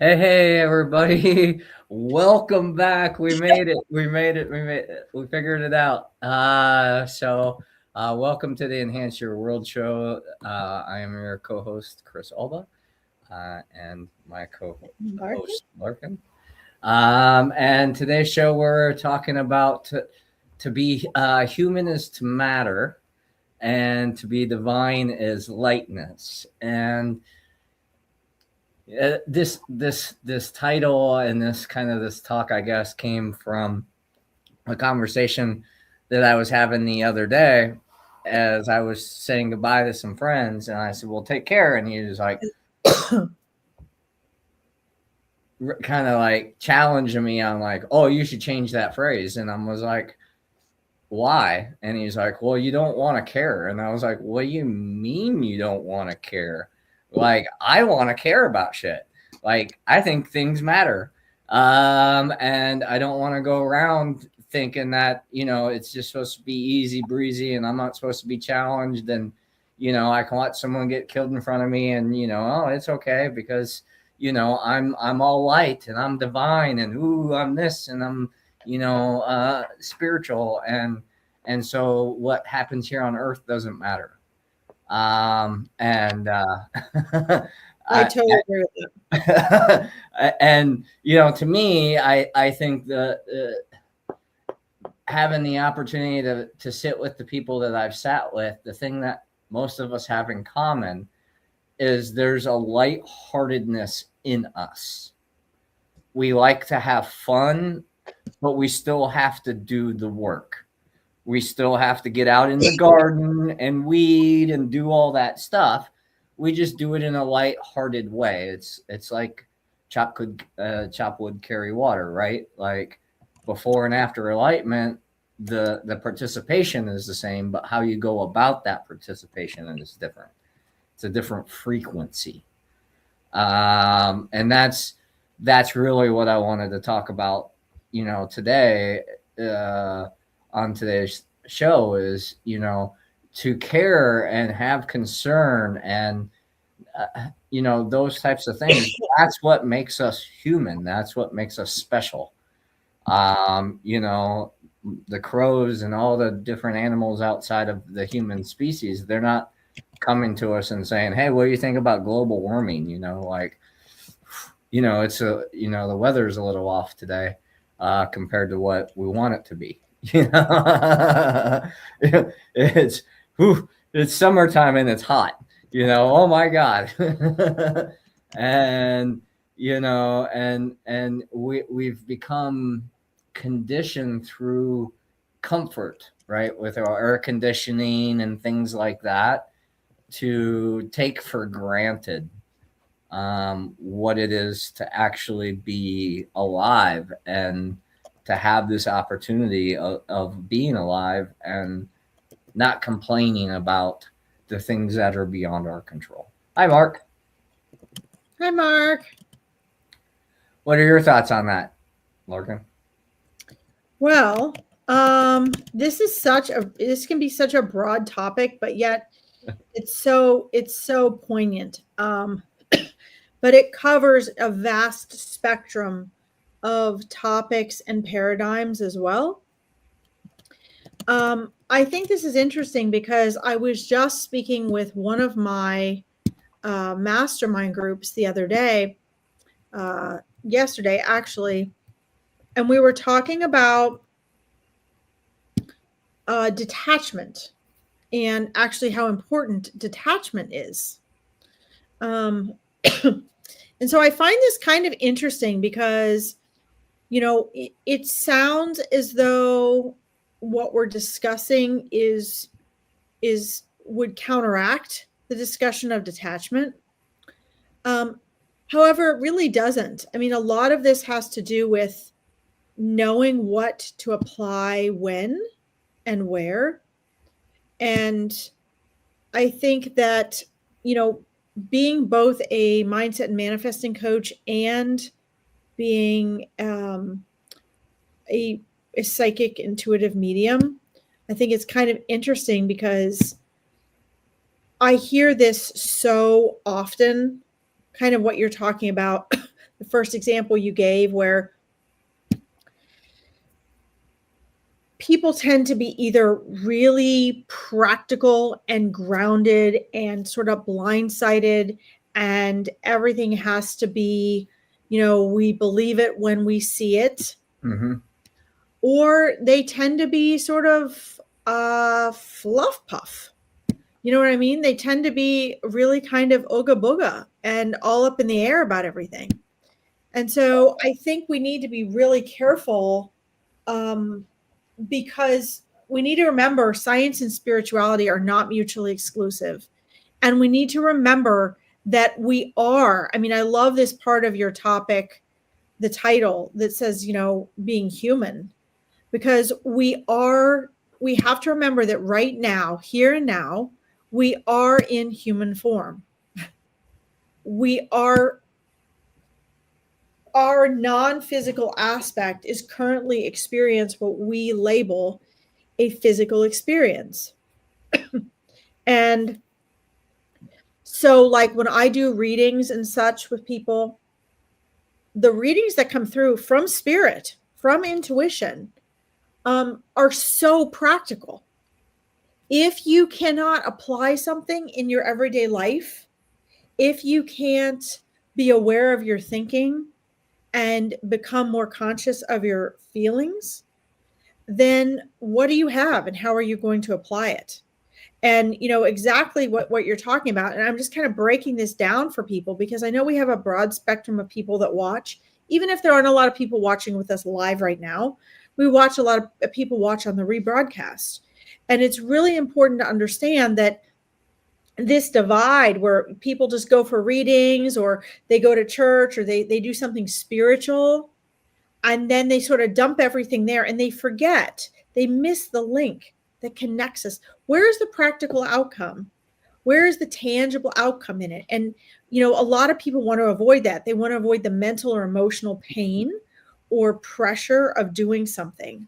Hey, everybody. Welcome back. We made it. We figured it out. Welcome to the Enhance Your World show. I am your co-host, Chris Alba, and my Larkin? co-host, Larkin. And today's show, we're talking about to be human is to matter, and to be divine is lightness. And this title and this talk, I guess, came from a conversation that I was having the other day as I was saying goodbye to some friends, and I said, "Well, take care," and he was like, kind of like challenging me on like, "Oh, you should change that phrase," and I was like, "Why?" And he's like, "Well, you don't want to care," and I was like, "What do you mean you don't want to care? Like, I want to care about shit. Like, I think things matter. And I don't want to go around thinking that, it's just supposed to be easy breezy and I'm not supposed to be challenged. And, I can watch someone get killed in front of me and, oh, it's okay because, I'm all light and I'm divine and, ooh, I'm this and I'm, spiritual. And so what happens here on earth doesn't matter. And I totally agree with and to me, I think the having the opportunity to sit with the people that I've sat with, the thing that most of us have in common is there's a lightheartedness in us. We like to have fun, but we still have to do the work. We still have to get out in the garden and weed and do all that stuff. We just do it in a light-hearted way. It's like chop wood, carry water, right? Like before and after enlightenment, the participation is the same, but how you go about that participation is different. It's a different frequency, and that's really what I wanted to talk about. Today. On today's show is to care and have concern and those types of things. That's what makes us human. That's what makes us special. The crows and all the different animals outside of the human species, they're not coming to us and saying, hey, what do you think about global warming? It's the weather's a little off today compared to what we want it to be. It's it's summertime and it's hot. Oh my god. And we've become conditioned through comfort, right, with our air conditioning and things like that, to take for granted what it is to actually be alive and to have this opportunity of being alive and not complaining about the things that are beyond our control. Hi, Mark. Hi, Mark. What are your thoughts on that, Larkin? Well, this can be such a broad topic, but yet it's so poignant. But it covers a vast spectrum of topics and paradigms as well. I think this is interesting because I was just speaking with one of my mastermind groups the other day, yesterday actually, and we were talking about detachment and actually how important detachment is. And so I find this kind of interesting because, it sounds as though what we're discussing would counteract the discussion of detachment. However, it really doesn't. I mean, a lot of this has to do with knowing what to apply when and where. And I think that, being both a mindset and manifesting coach and being a psychic intuitive medium, I think it's kind of interesting because I hear this so often kind of what you're talking about, the first example you gave, where people tend to be either really practical and grounded and sort of blindsided, and everything has to be, we believe it when we see it. Mm-hmm. Or they tend to be sort of fluff puff. You know what I mean? They tend to be really kind of ooga booga and all up in the air about everything. And so I think we need to be really careful, because we need to remember science and spirituality are not mutually exclusive. And we need to remember that we are, I love this part of your topic, the title that says, being human, because we have to remember that right now, here and now, we are in human form. Our non-physical aspect is currently experiencing what we label a physical experience. And so, like, when I do readings and such with people, the readings that come through from spirit, from intuition, are so practical. If you cannot apply something in your everyday life, if you can't be aware of your thinking and become more conscious of your feelings, then what do you have and how are you going to apply it? And exactly what you're talking about. And I'm just kind of breaking this down for people, because I know we have a broad spectrum of people that watch. Even if there aren't a lot of people watching with us live right now, we watch a lot of people watch on the rebroadcast. And it's really important to understand that this divide where people just go for readings, or they go to church, or they do something spiritual, and then they sort of dump everything there and they forget, they miss the link that connects us. Where is the practical outcome? Where is the tangible outcome in it? And, a lot of people want to avoid that. They want to avoid the mental or emotional pain or pressure of doing something.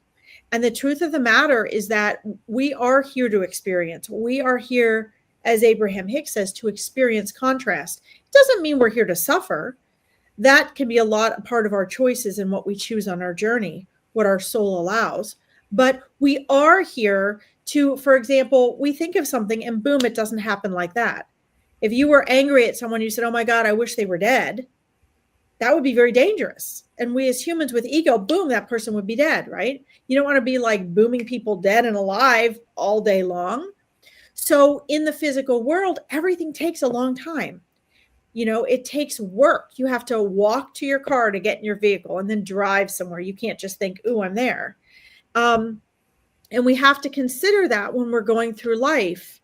And the truth of the matter is that we are here to experience. We are here, as Abraham Hicks says, to experience contrast. It doesn't mean we're here to suffer. That can be a part of our choices and what we choose on our journey, what our soul allows. But we are here to, for example, we think of something and boom, it doesn't happen like that. If you were angry at someone, you said, oh my God, I wish they were dead. That would be very dangerous. And we as humans with ego, boom, that person would be dead, right? You don't want to be like booming people dead and alive all day long. So in the physical world, everything takes a long time. It takes work. You have to walk to your car to get in your vehicle and then drive somewhere. You can't just think, ooh, I'm there. And we have to consider that when we're going through life.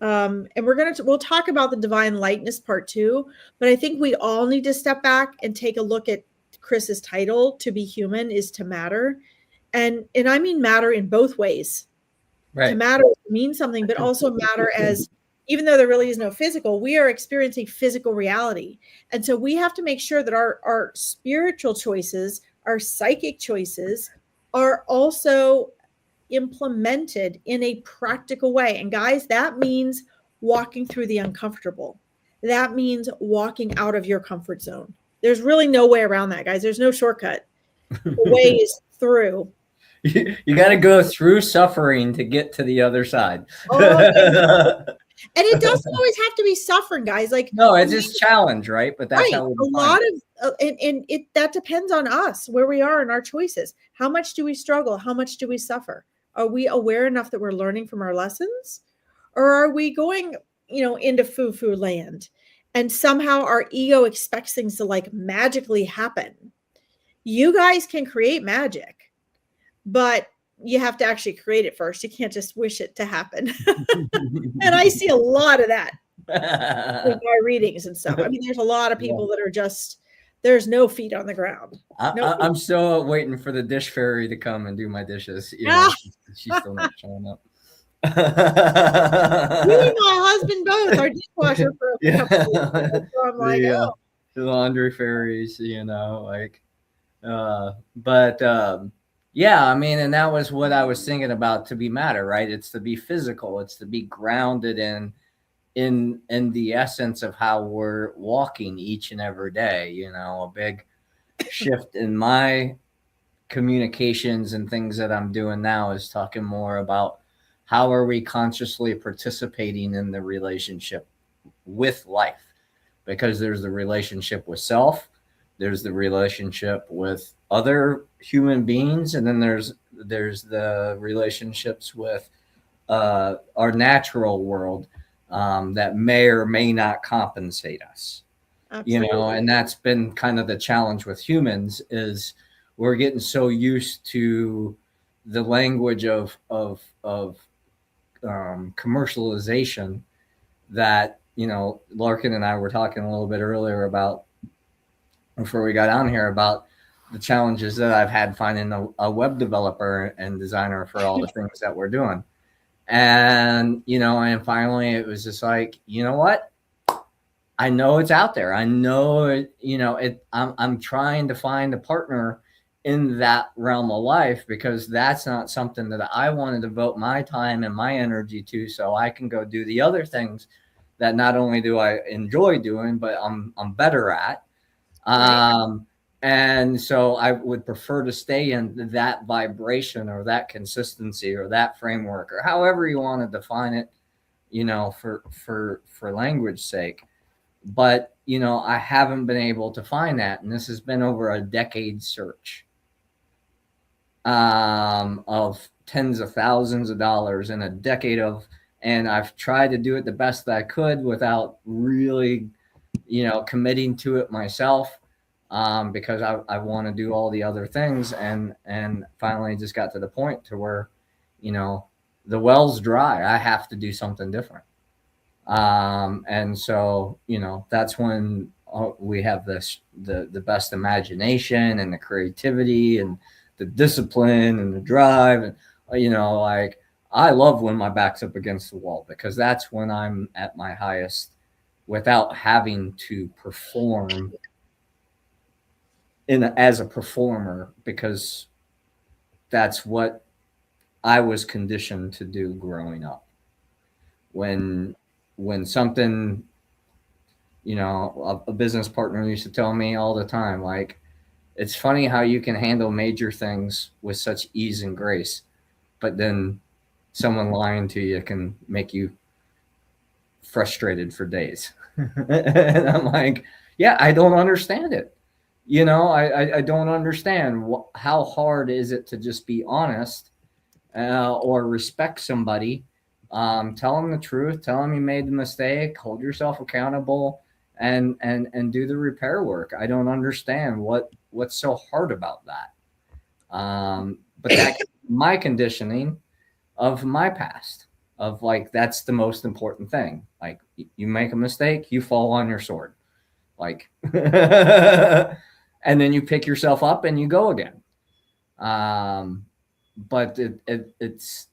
And we'll talk about the divine lightness part too, but I think we all need to step back and take a look at Chris's title, to be human is to matter. And I mean matter in both ways. Right. To matter means something, but also matter as, even though there really is no physical, we are experiencing physical reality. And so we have to make sure that our spiritual choices, our psychic choices are also implemented in a practical way. And guys, that means walking through the uncomfortable. That means walking out of your comfort zone. There's really no way around that, guys. There's no shortcut. The way is through. You got to go through suffering to get to the other side. And it doesn't always have to be suffering, guys. Like, no, it's just challenge, right? But that's right. how we a lot of and it that depends on us, where we are in our choices. How much do we struggle? How much do we suffer? Are we aware enough that we're learning from our lessons, or are we going, into foo-foo land, and somehow our ego expects things to like magically happen? You guys can create magic, but you have to actually create it first. You can't just wish it to happen. And I see a lot of that with my readings and stuff. I mean, there's a lot of people that are just, there's no feet on the ground. I'm still waiting for the dish fairy to come and do my dishes. She's still not showing up. You and my husband both are dishwasher for a couple of years. So I'm like, the laundry fairies, but yeah, I mean, and that was what I was thinking about, to be matter, right? It's to be physical. It's to be grounded in in the essence of how we're walking each and every day. You know, a big shift in my communications and things that I'm doing now is talking more about how are we consciously participating in the relationship with life, because there's the relationship with self, there's the relationship with other human beings, and then there's the relationships with our natural world, that may or may not compensate us. You know, Absolutely. and that's been kind of the challenge with humans is we're getting so used to the language of commercialization that, you know, Larkin and I were talking a little bit earlier about, before we got on here, about the challenges that I've had finding a web developer and designer for all the things that we're doing. And, you know, and finally it was just like, you know what? I know it's out there. I know it, you know, I'm trying to find a partner in that realm of life, because that's not something that I want to devote my time and my energy to, so I can go do the other things that not only do I enjoy doing, but I'm better at. Right. Um, and so I would prefer to stay in that vibration or that consistency or that framework or however you want to define it, you know, for language sake. But, you know, I haven't been able to find that. And this has been over a decade search, of tens of thousands of dollars in a decade of, and I've tried to do it the best that I could without really, you know, committing to it myself, because I want to do all the other things, and finally just got to the point to where, you know, the well's dry. I have to do something different. And so, you know, that's when we have the best imagination and the creativity and the discipline and the drive. And, you know, like, I love when my back's up against the wall, because that's when I'm at my highest without having to perform as a performer, because that's what I was conditioned to do growing up. When something, you know, a business partner used to tell me all the time, like, it's funny how you can handle major things with such ease and grace, but then someone lying to you can make you frustrated for days. And I'm like, yeah, I don't understand it. You know, I don't understand how hard is it to just be honest, or respect somebody. Tell them the truth. Tell them you made the mistake. Hold yourself accountable, and do the repair work. I don't understand what's so hard about that. But that my conditioning of my past, of like, that's the most important thing. Like, you make a mistake, you fall on your sword, like, and then you pick yourself up and you go again. Um, but it's,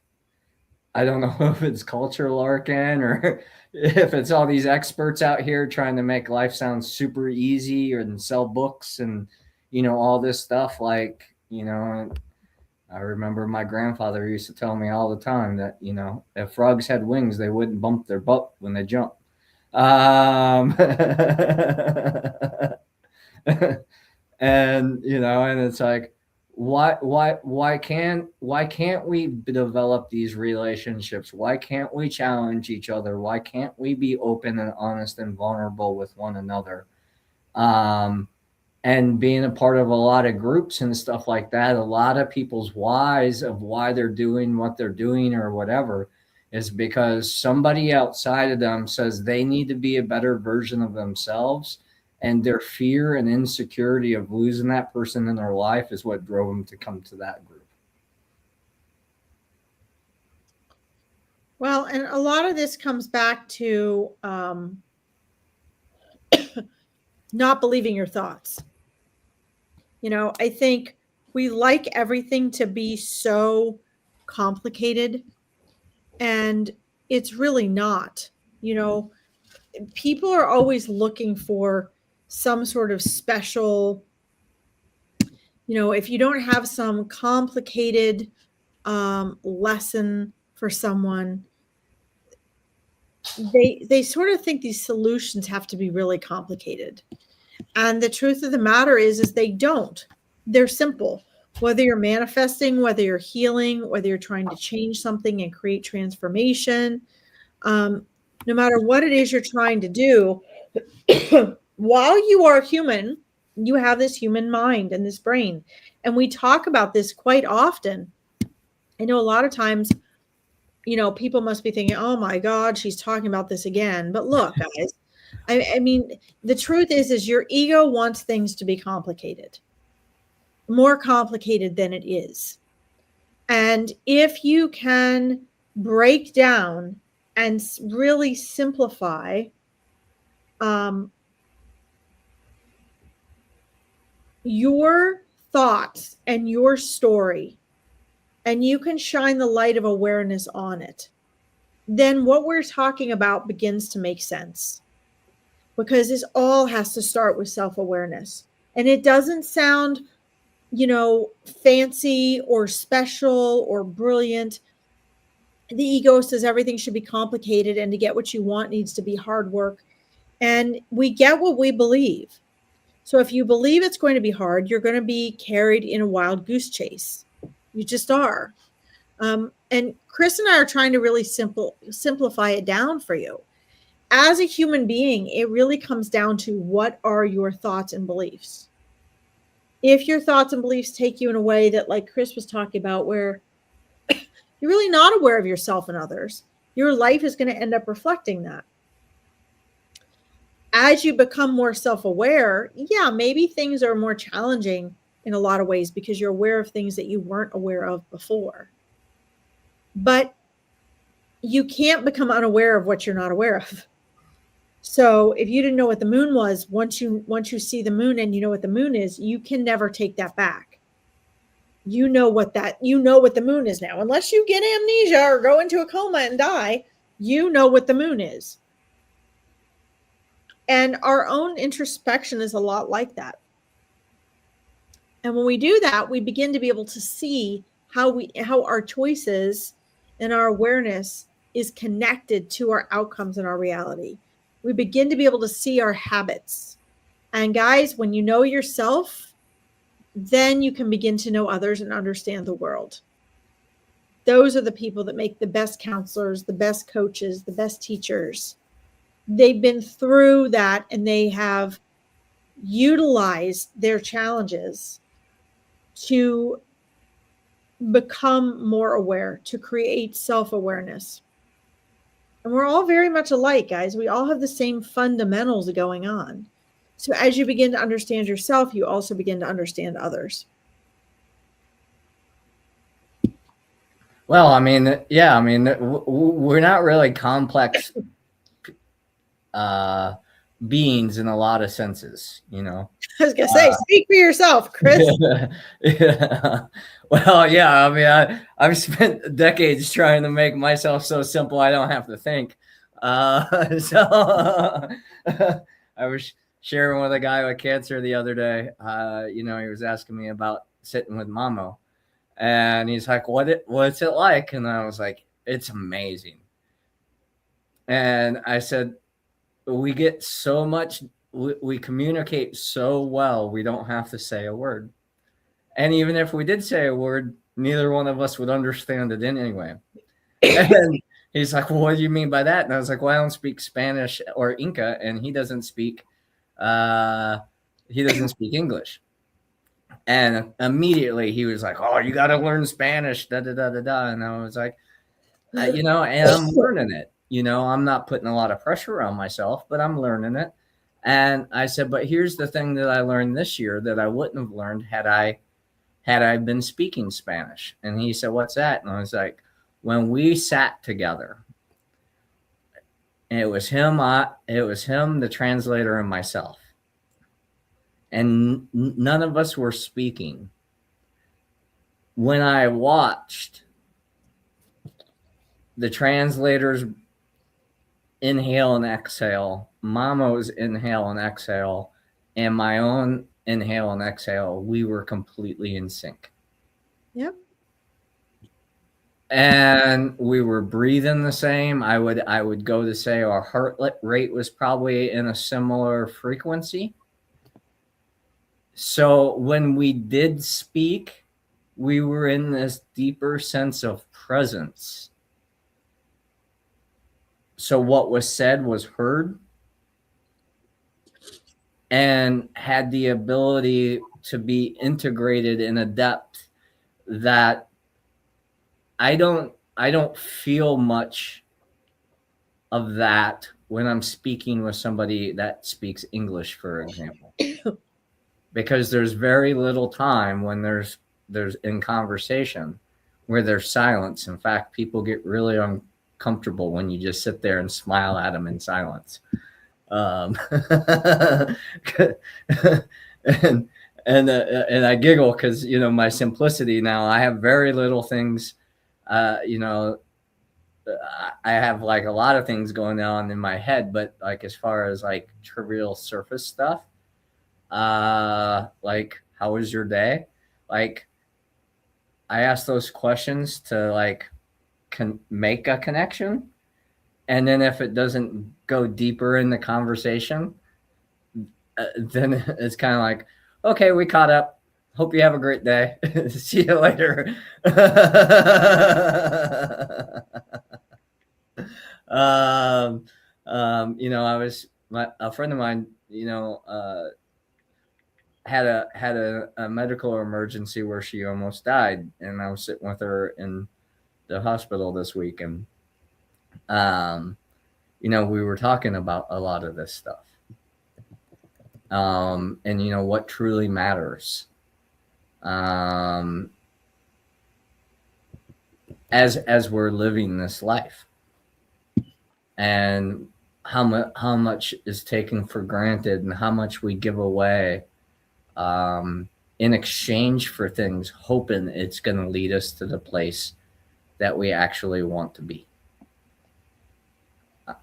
I don't know if it's culture, Larkin, or if it's all these experts out here trying to make life sound super easy and sell books and, you know, all this stuff. Like, you know, I remember my grandfather used to tell me all the time that, you know, if frogs had wings, they wouldn't bump their butt when they jump. Um, and, you know, and it's like, why can't we develop these relationships? Why can't we challenge each other? Why can't we be open and honest and vulnerable with one another? Um, and being a part of a lot of groups and stuff like that, a lot of people's whys of why they're doing what they're doing or whatever is because somebody outside of them says they need to be a better version of themselves. And their fear and insecurity of losing that person in their life is what drove them to come to that group. Well, and a lot of this comes back to not believing your thoughts. You know, I think we like everything to be so complicated, and it's really not. You know, people are always looking for some sort of special, you know, if you don't have some complicated lesson for someone, they sort of think these solutions have to be really complicated. And the truth of the matter is they don't. They're simple. Whether you're manifesting, whether you're healing, whether you're trying to change something and create transformation, no matter what it is you're trying to do, while you are human, you have this human mind and this brain. And we talk about this quite often. I know a lot of times, people must be thinking, oh my God, she's talking about this again. But look, guys, I mean, the truth is your ego wants things to be complicated, more complicated than it is. And if you can break down and really simplify your thoughts and your story, and you can shine the light of awareness on it, then what we're talking about begins to make sense. Because this all has to start with self-awareness. And it doesn't sound, fancy or special or brilliant. The ego says everything should be complicated, and to get what you want needs to be hard work. And we get what we believe. So if you believe it's going to be hard, you're going to be carried in a wild goose chase. You just are. And Chris and I are trying to really simplify it down for you. As a human being, it really comes down to what are your thoughts and beliefs. If your thoughts and beliefs take you in a way that, like Chris was talking about, where you're really not aware of yourself and others, your life is going to end up reflecting that. As you become more self-aware, yeah, maybe things are more challenging in a lot of ways because you're aware of things that you weren't aware of before. But you can't become unaware of what you're not aware of. So if you didn't know what the moon was, once you see the moon and you know what the moon is, you can never take that back. You know what the moon is now. Unless you get amnesia or go into a coma and die, you know what the moon is. And our own introspection is a lot like that. And when we do that, we begin to be able to see how our choices and our awareness is connected to our outcomes and our reality. We begin to be able to see our habits. And guys, when you know yourself, then you can begin to know others and understand the world. Those are the people that make the best counselors, the best coaches, the best teachers. They've been through that and they have utilized their challenges to become more aware, to create self-awareness. And we're all very much alike, guys. We all have the same fundamentals going on. So as you begin to understand yourself, you also begin to understand others. Well, I mean, yeah, I mean, we're not really complex beings in a lot of senses, I was going to say, speak for yourself, Chris. Yeah. Well, yeah, I mean, I've spent decades trying to make myself so simple I don't have to think. So I was sharing with a guy with cancer the other day. He was asking me about sitting with Mamo. And he's like, what's it like? And I was like, it's amazing. And I said, we get so much, we communicate so well, we don't have to say a word. And even if we did say a word, neither one of us would understand it anyway. And he's like, well, what do you mean by that? And I was like, well, I don't speak Spanish or Inca, and he doesn't speak English. And immediately he was like, oh, you got to learn Spanish, da, da, da, da, da. And I was like, and I'm learning it. I'm not putting a lot of pressure on myself, but I'm learning it. And I said, but here's the thing that I learned this year that I wouldn't have learned had I been speaking Spanish. And he said, what's that? And I was like, when we sat together, it was him, the translator, and myself. And none of us were speaking. When I watched the translators inhale and exhale, Mamo's inhale and exhale, and my own inhale and exhale, we were completely in sync. Yep. and we were breathing the same. I would go to say our heart rate was probably in a similar frequency. So when we did speak, we were in this deeper sense of presence. So what was said was heard and had the ability to be integrated in a depth that I don't feel much of that when I'm speaking with somebody that speaks English, for example. Because there's very little time when there's in conversation where there's silence. In fact, people get really uncomfortable when you just sit there and smile at them in silence. Um, and and I giggle because my simplicity now. I have very little things. You know, I have like a lot of things going on in my head, but like as far as like trivial surface stuff, like how was your day? Like I ask those questions to like make a connection, and then if it doesn't go deeper in the conversation, then it's kind of like, okay, we caught up. Hope you have a great day. See you later. um, I was a friend of mine. Had a medical emergency where she almost died, and I was sitting with her in the hospital this week, and we were talking about a lot of this stuff, and what truly matters, as we're living this life, and how much is taken for granted, and how much we give away in exchange for things, hoping it's going to lead us to the place that we actually want to be.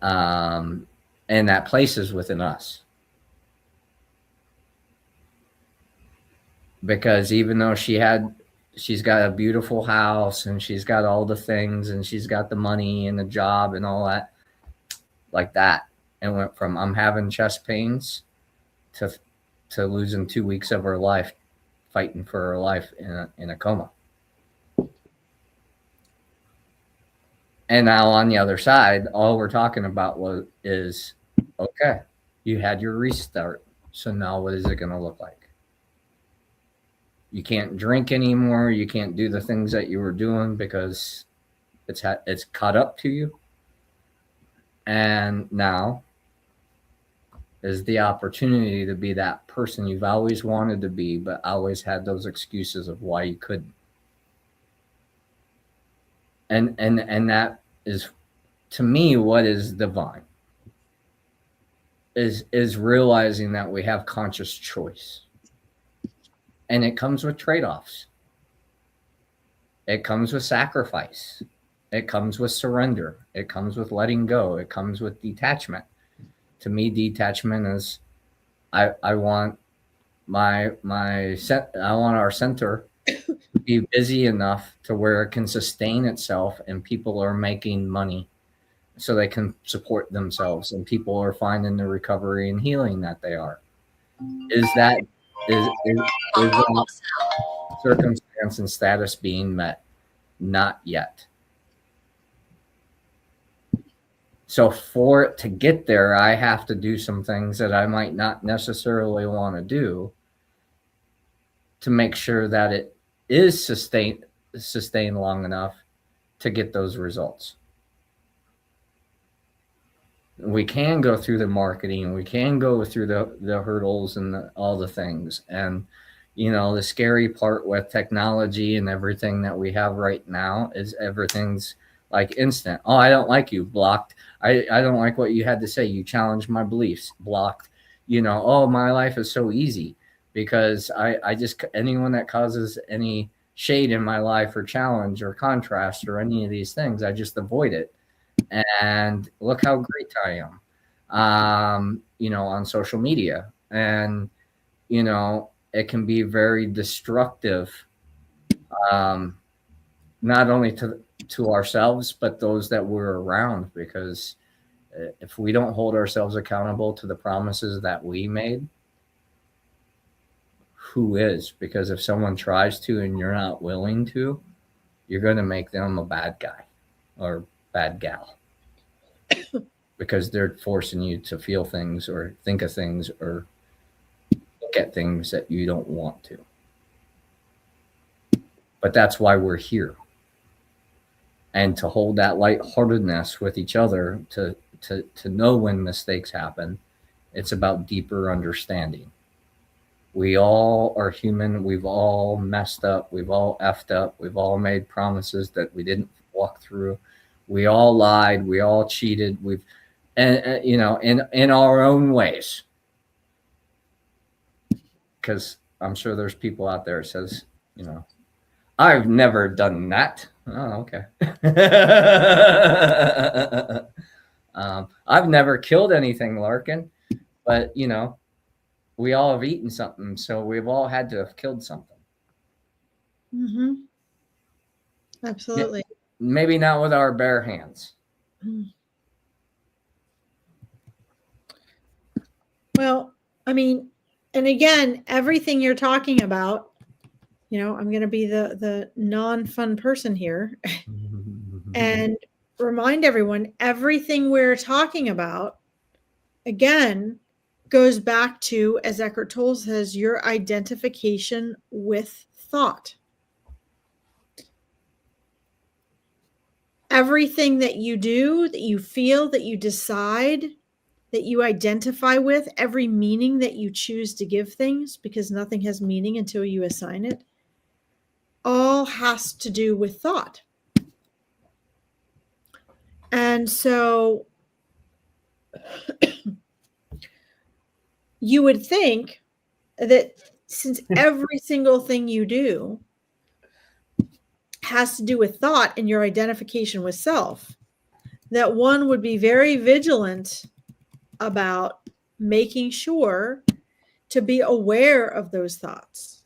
And that place is within us. Because even though she's got a beautiful house and she's got all the things and she's got the money and the job and all that, like that, and went from I'm having chest pains to losing 2 weeks of her life fighting for her life in a coma. And now on the other side, all we're talking about is okay, you had your restart. So now what is it going to look like? You can't drink anymore. You can't do the things that you were doing because it's caught up to you. And now is the opportunity to be that person you've always wanted to be, but always had those excuses of why you couldn't. And that is, to me, what is divine. Is realizing that we have conscious choice. And it comes with trade-offs. It comes with sacrifice. It comes with surrender. It comes with letting go. It comes with detachment. To me, detachment is I want I want our center to be busy enough to where it can sustain itself and people are making money so they can support themselves and people are finding the recovery and healing that they are. Is that circumstance and status being met? Not yet. So for it to get there, I have to do some things that I might not necessarily want to do to make sure that it is sustained long enough to get those results. We can go through the marketing, we can go through the hurdles and all the things. And, the scary part with technology and everything that we have right now is everything's like instant. Oh, I don't like you, blocked. I don't like what you had to say. You challenged my beliefs, blocked. Oh, my life is so easy because I just, anyone that causes any shade in my life or challenge or contrast or any of these things, I just avoid it. And look how great I am, on social media. And, it can be very destructive, not only to ourselves, but those that we're around, because if we don't hold ourselves accountable to the promises that we made, who is? Because if someone tries to and you're not willing to, you're going to make them a bad guy or bad gal because they're forcing you to feel things or think of things or look at things that you don't want to. But that's why we're here. And to hold that lightheartedness with each other, to know when mistakes happen, it's about deeper understanding. We all are human. We've all messed up. We've all effed up. We've all made promises that we didn't walk through. We all lied. We all cheated. And you know, in our own ways. Because I'm sure there's people out there that says, you know, I've never done that. Oh, okay. I've never killed anything, Larkin, but you know, we all have eaten something, so we've all had to have killed something. Mm-hmm. Absolutely. Maybe not with our bare hands. Well, I mean, and again, everything you're talking about, you know, I'm going to be the non-fun person here and remind everyone everything we're talking about, again, goes back to, as Eckhart Tolle says, your identification with thought. Everything that you do, that you feel, that you decide, that you identify with, every meaning that you choose to give things, because nothing has meaning until you assign it, all has to do with thought. And so you would think that since every single thing you do has to do with thought and your identification with self, that one would be very vigilant about making sure to be aware of those thoughts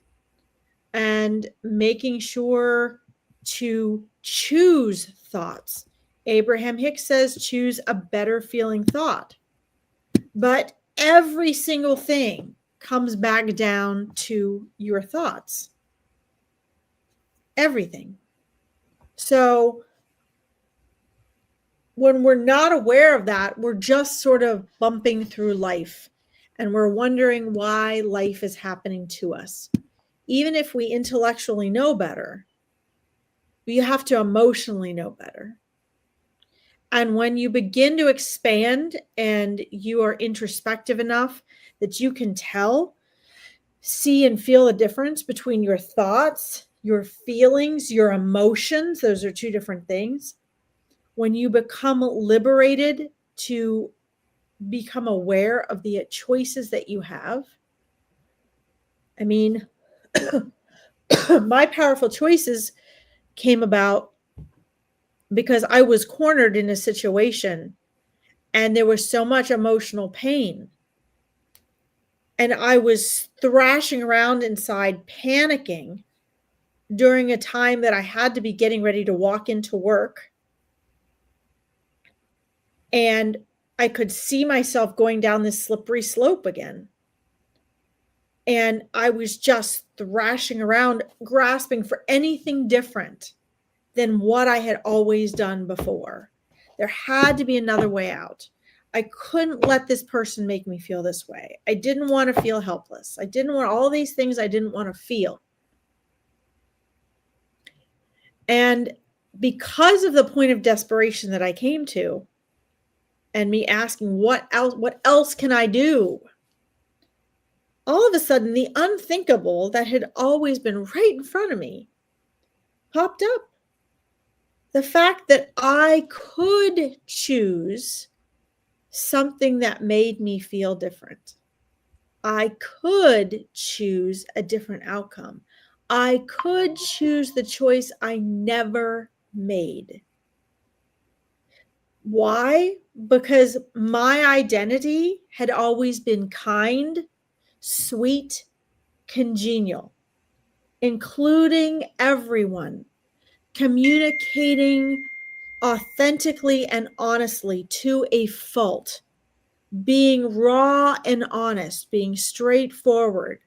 and making sure to choose thoughts. Abraham Hicks says, choose a better feeling thought. But every single thing comes back down to your thoughts. Everything. So when we're not aware of that, we're just sort of bumping through life and we're wondering why life is happening to us. Even if we intellectually know better, you have to emotionally know better. And when you begin to expand and you are introspective enough that you can tell, see and feel the difference between your thoughts, your feelings, your emotions, those are two different things. When you become liberated to become aware of the choices that you have, I mean, my powerful choices came about because I was cornered in a situation and there was so much emotional pain. And I was thrashing around inside, panicking during a time that I had to be getting ready to walk into work. And I could see myself going down this slippery slope again. And I was just thrashing around, grasping for anything different than what I had always done before. There had to be another way out. I couldn't let this person make me feel this way. I didn't want to feel helpless. I didn't want all these things I didn't want to feel. And because of the point of desperation that I came to, and me asking, what else can I do? All of a sudden, the unthinkable that had always been right in front of me popped up. The fact that I could choose something that made me feel different. I could choose a different outcome. I could choose the choice I never made. Why? Because my identity had always been kind, sweet, congenial, including everyone, communicating authentically and honestly to a fault, being raw and honest, being straightforward,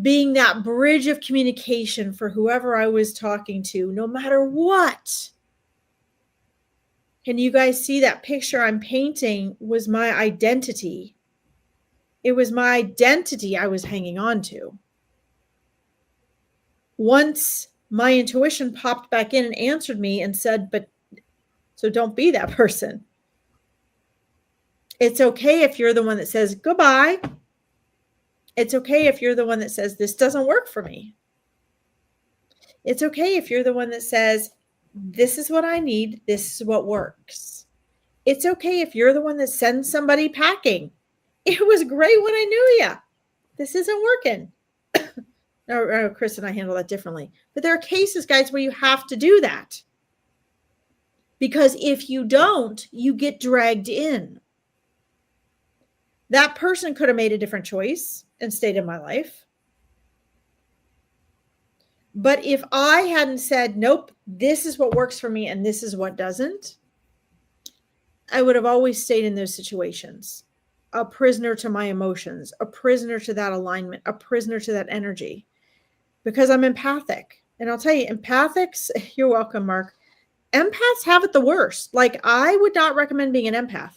being that bridge of communication for whoever I was talking to, no matter what. Can you guys see that picture I'm painting was my identity? It was my identity I was hanging on to. Once my intuition popped back in and answered me and said, but so don't be that person. It's okay if you're the one that says goodbye. It's okay if you're the one that says this doesn't work for me. It's okay if you're the one that says this is what I need, this is what works. It's okay if you're the one that sends somebody packing. It was great when I knew you. This isn't working. No, Chris and I handle that differently. But there are cases, guys, where you have to do that. Because if you don't, you get dragged in. That person could have made a different choice and stayed in my life. But if I hadn't said, nope, this is what works for me and this is what doesn't, I would have always stayed in those situations. A prisoner to my emotions, a prisoner to that alignment, a prisoner to that energy. Because I'm empathic. And I'll tell you, empathics, you're welcome, Mark. Empaths have it the worst. Like, I would not recommend being an empath.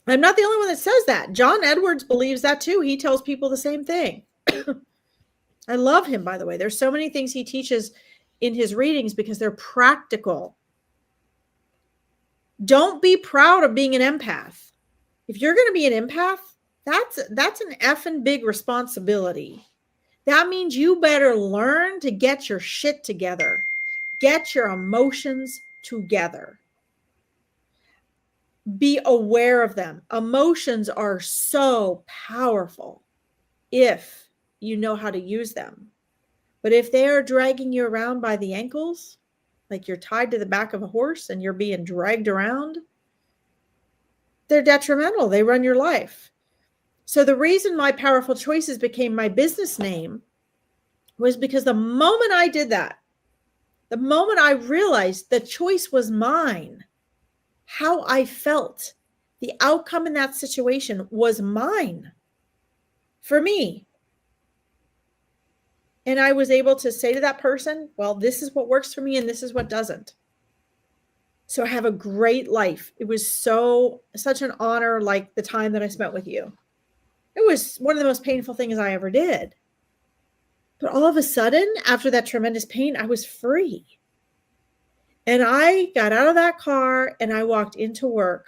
I'm not the only one that says that. John Edwards believes that too. He tells people the same thing. I love him, by the way. There's so many things he teaches in his readings because they're practical. Don't be proud of being an empath. If you're going to be an empath, that's an effing big responsibility. That means you better learn to get your shit together. Get your emotions together. Be aware of them. Emotions are so powerful if you know how to use them. But if they are dragging you around by the ankles, like you're tied to the back of a horse and you're being dragged around, they're detrimental. They run your life. So the reason My Powerful Choices became my business name was because the moment I did that, the moment I realized the choice was mine, how I felt, the outcome in that situation was mine for me. And I was able to say to that person, well, this is what works for me and this is what doesn't. So I have a great life. It was such an honor, like the time that I spent with you. It was one of the most painful things I ever did. But all of a sudden, after that tremendous pain, I was free. And I got out of that car and I walked into work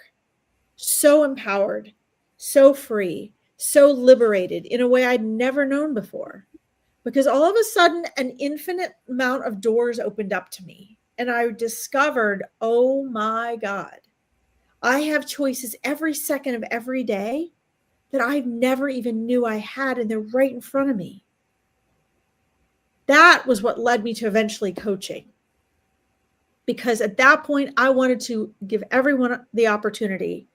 so empowered, so free, so liberated in a way I'd never known before. Because all of a sudden, an infinite amount of doors opened up to me. And I discovered, oh my God, I have choices every second of every day that I never even knew I had, and they're right in front of me. That was what led me to eventually coaching. Because at that point, I wanted to give everyone the opportunity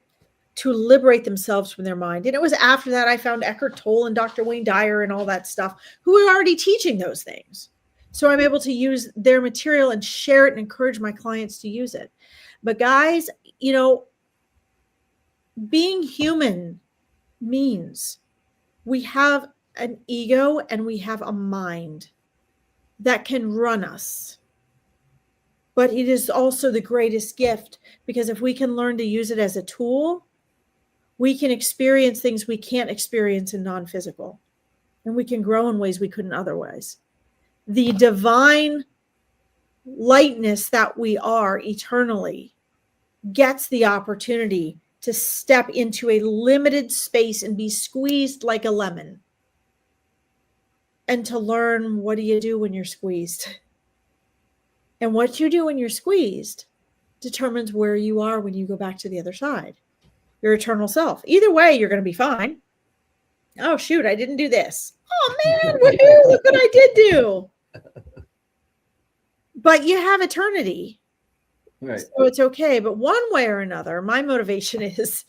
to liberate themselves from their mind. And it was after that I found Eckhart Tolle and Dr. Wayne Dyer and all that stuff, who were already teaching those things. So I'm able to use their material and share it and encourage my clients to use it. But guys, being human means we have an ego and we have a mind that can run us. But it is also the greatest gift, because if we can learn to use it as a tool, we can experience things we can't experience in non-physical, and we can grow in ways we couldn't otherwise. The divine lightness that we are eternally gets the opportunity to step into a limited space and be squeezed like a lemon, and to learn, what do you do when you're squeezed? And what you do when you're squeezed determines where you are when you go back to the other side, your eternal self. Either way, you're going to be fine. Oh, shoot, I didn't do this. Oh, man, woohoo, look what I did do. But you have eternity. Right. So it's okay. But one way or another, my motivation is,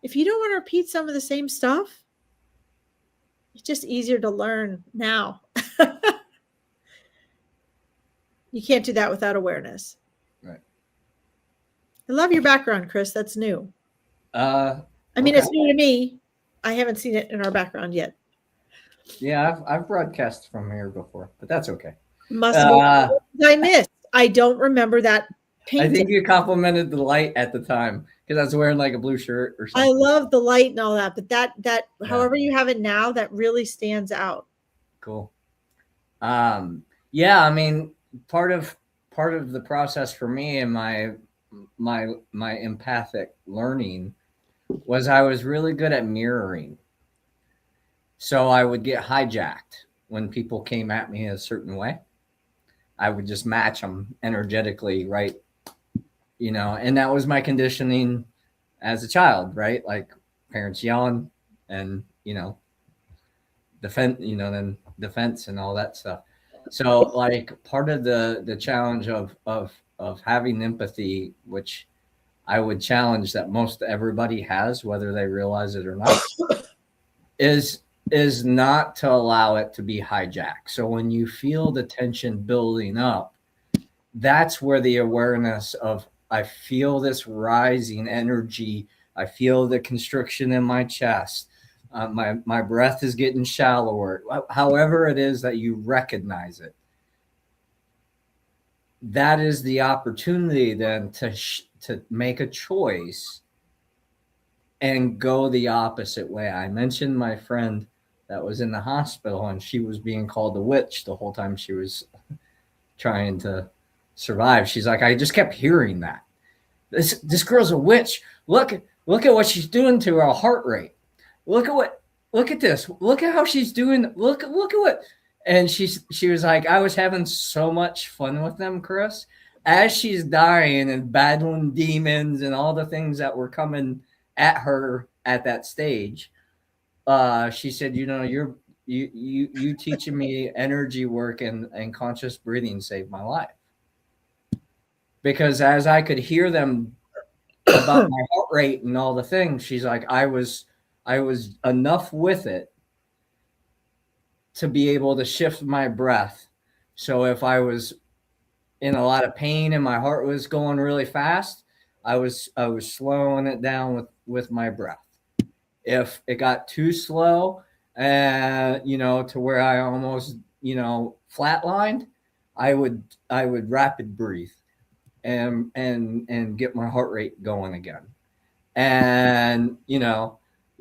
if you don't want to repeat some of the same stuff, it's just easier to learn now. You can't do that without awareness. Right. I love your background, Chris. That's new. I mean, it's new to me. I haven't seen it in our background yet. Yeah, I've broadcast from here before, but that's okay. Must have been I missed. I don't remember that painting. I think you complimented the light at the time because I was wearing like a blue shirt or something. I love the light and all that, but that however you have it now, that really stands out. Cool. Yeah, I mean, part of the process for me and my empathic learning was I was really good at mirroring. So I would get hijacked when people came at me a certain way. I would just match them energetically, right? And that was my conditioning as a child, right? Like parents yelling and, then defense and all that stuff. So like part of the challenge of having empathy, which I would challenge that most everybody has, whether they realize it or not, is not to allow it to be hijacked. So when you feel the tension building up, that's where the awareness of I feel this rising energy, I feel the constriction in my chest, my breath is getting shallower, however it is that you recognize it. That is the opportunity then to make a choice and go the opposite way. I mentioned my friend that was in the hospital and she was being called a witch the whole time she was trying to survive. She's like, I just kept hearing that. This girl's a witch. Look at what she's doing to her heart rate. Look at this. Look at how she's doing. Look at what. And she was like, I was having so much fun with them, Chris, as she's dying and battling demons and all the things that were coming at her at that stage. She said, you teaching me energy work and conscious breathing saved my life. Because as I could hear them about my heart rate and all the things, she's like, I was enough with it to be able to shift my breath. So if I was in a lot of pain and my heart was going really fast, I was slowing it down with my breath. If it got too slow, to where I almost, flatlined, I would rapid breathe and get my heart rate going again. And,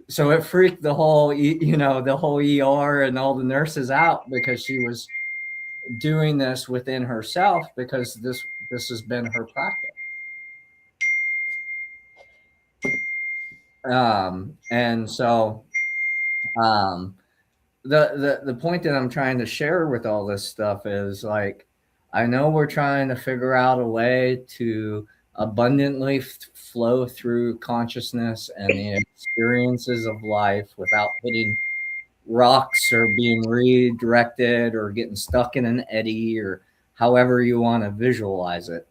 so it freaked the whole ER and all the nurses out because she was doing this within herself because this has been her practice. And so the point that I'm trying to share with all this stuff is like, I know we're trying to figure out a way to abundantly flow through consciousness and the experiences of life without hitting rocks or being redirected or getting stuck in an eddy or however you want to visualize it.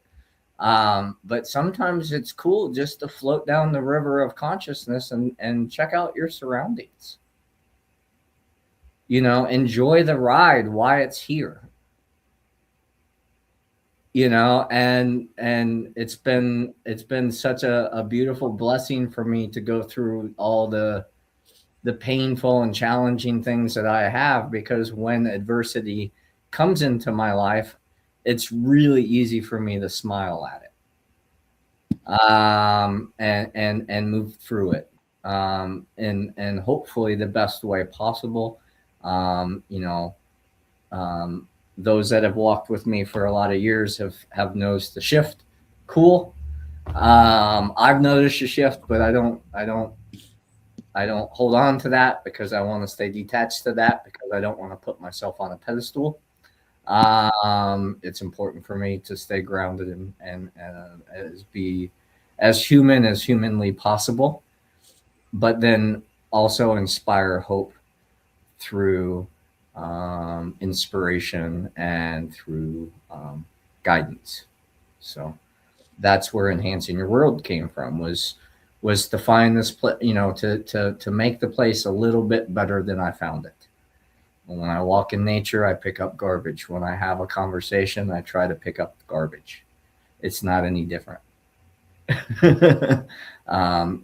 But sometimes it's cool just to float down the river of consciousness and check out your surroundings. Enjoy the ride while it's here. And it's been such a beautiful blessing for me to go through all the painful and challenging things that I have, because when adversity comes into my life, it's really easy for me to smile at it, and move through it, and hopefully the best way possible. Those that have walked with me for a lot of years have noticed the shift. Cool. I've noticed a shift, but I don't hold on to that because I want to stay detached to that because I don't want to put myself on a pedestal. It's important for me to stay grounded and be as human as humanly possible, but then also inspire hope through inspiration and through guidance. So that's where Enhancing Your World came from, was to find this to make the place a little bit better than I found it. When I walk in nature, I pick up garbage. When I have a conversation, I try to pick up garbage. It's not any different.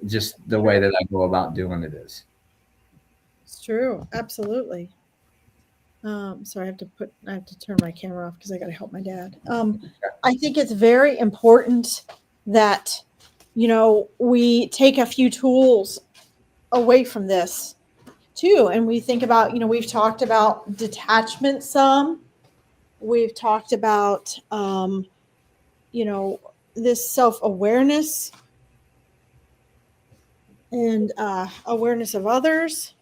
Just the way that I go about doing it is. It's true. Absolutely. Sorry, I have to turn my camera off because I got to help my dad. I think it's very important that, we take a few tools away from this too. And we think about, we've talked about detachment some, we've talked about, this self-awareness and awareness of others.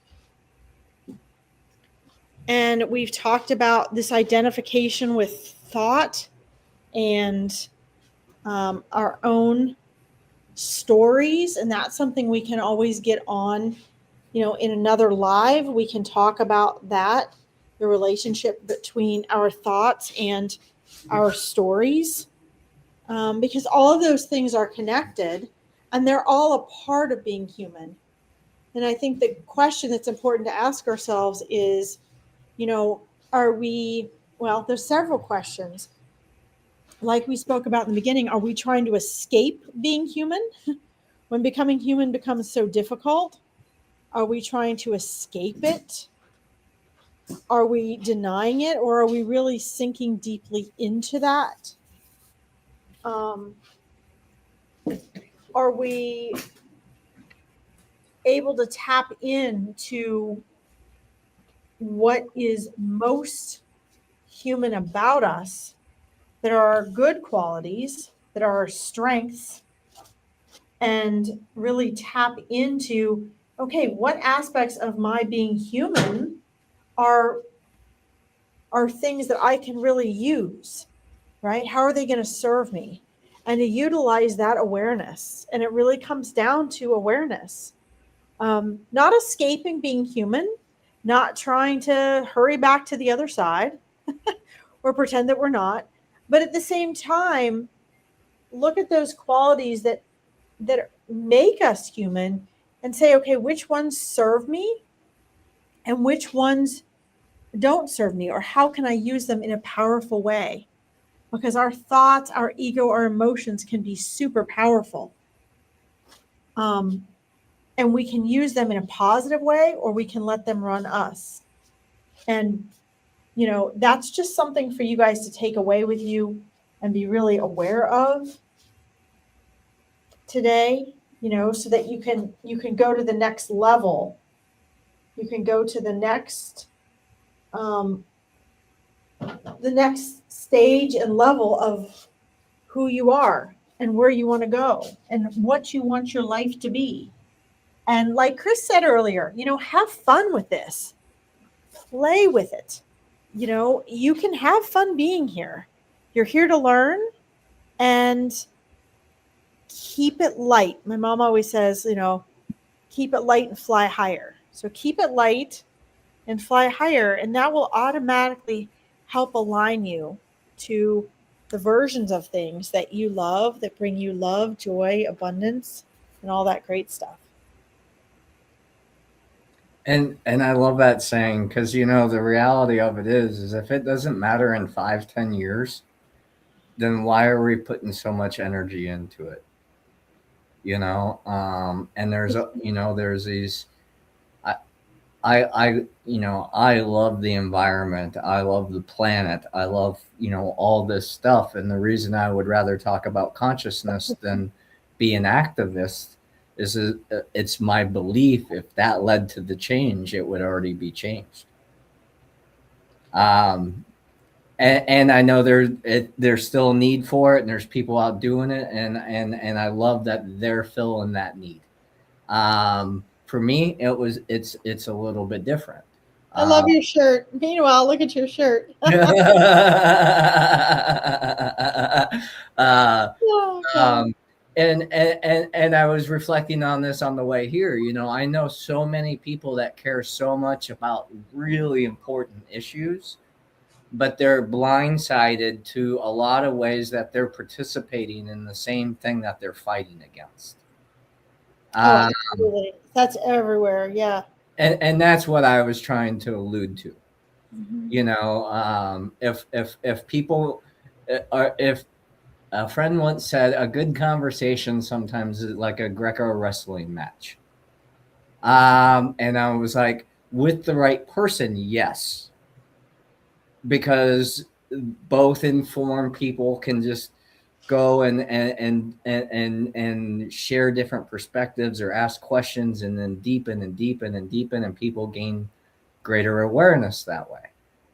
And we've talked about this identification with thought and our own stories. And that's something we can always get on, in another live. We can talk about that, the relationship between our thoughts and our stories, because all of those things are connected and they're all a part of being human. And I think the question that's important to ask ourselves is, are we, well, there's several questions. Like we spoke about in the beginning, are we trying to escape being human when becoming human becomes so difficult? Are we trying to escape it? Are we denying it, or are we really sinking deeply into that? Are we able to tap into what is most human about us, that are our good qualities, that are our strengths, and really tap into, okay, what aspects of my being human are things that I can really use, right? How are they going to serve me? And to utilize that awareness. And it really comes down to awareness, not escaping being human, not trying to hurry back to the other side or pretend that we're not. But at the same time, look at those qualities that make us human and say, okay, which ones serve me and which ones don't serve me, or how can I use them in a powerful way? Because our thoughts, our ego, our emotions can be super powerful. And we can use them in a positive way, or we can let them run us. And, that's just something for you guys to take away with you and be really aware of today, so that you can go to the next level. You can go to the next stage and level of who you are and where you want to go and what you want your life to be. And like Chris said earlier, have fun with this. Play with it. You can have fun being here. You're here to learn and keep it light. My mom always says, keep it light and fly higher. So keep it light and fly higher, and that will automatically help align you to the versions of things that you love, that bring you love, joy, abundance, and all that great stuff. And I love that saying, because the reality of it is if it doesn't matter in 5-10 years, then why are we putting so much energy into it? And there's these. I love the environment. I love the planet. I love all this stuff. And the reason I would rather talk about consciousness than be an activist is it's my belief if that led to the change, it would already be changed. And I know there's still a need for it, and there's people out doing it, and I love that they're filling that need. For me, it's a little bit different. I love your shirt. Meanwhile, look at your shirt. And I was reflecting on this on the way here. I know so many people that care so much about really important issues, but they're blindsided to a lot of ways that they're participating in the same thing that they're fighting against. Absolutely. That's everywhere. Yeah. And that's what I was trying to allude to. You know, if people are, if a friend once said, a good conversation sometimes is like a Greco wrestling match. And I was like, with the right person, yes, because both informed people can just go and share different perspectives or ask questions and then deepen and deepen and deepen, and people gain greater awareness that way.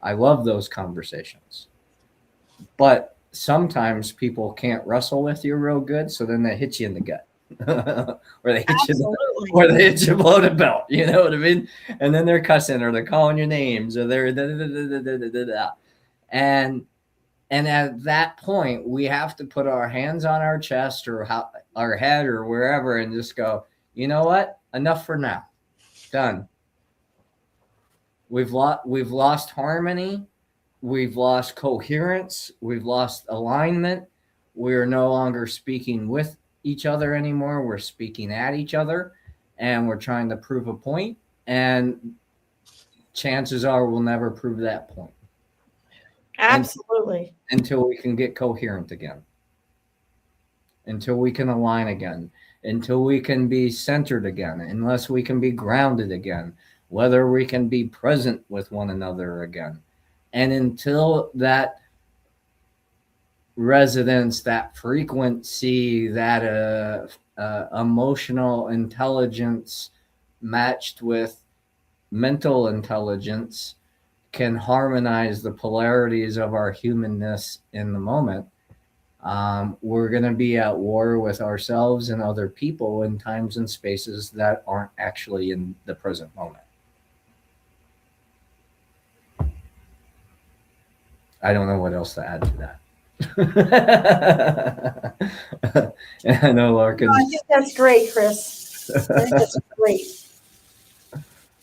I love those conversations. But sometimes people can't wrestle with you real good, so then they hit you in the gut. or they hit Absolutely. or they hit you below the belt, you know what I mean? And then they're cussing or they're calling your names or they're da, da, da, da, da, da, da, da. And at that point, we have to put our hands on our chest or our head or wherever and just go, you know what? Enough for now. Done. We've lost harmony. We've lost coherence. We've lost alignment. We're no longer speaking with each other anymore. We're speaking at each other and we're trying to prove a point. And chances are we'll never prove that point. Absolutely. Until we can get coherent again, until we can align again, until we can be centered again, unless we can be grounded again, whether we can be present with one another again. And until that resonance, that frequency, that emotional intelligence matched with mental intelligence can harmonize the polarities of our humanness in the moment, we're going to be at war with ourselves and other people in times and spaces that aren't actually in the present moment. I don't know what else to add to that. I know Larkin. I think that's great, Chris. I think that's great.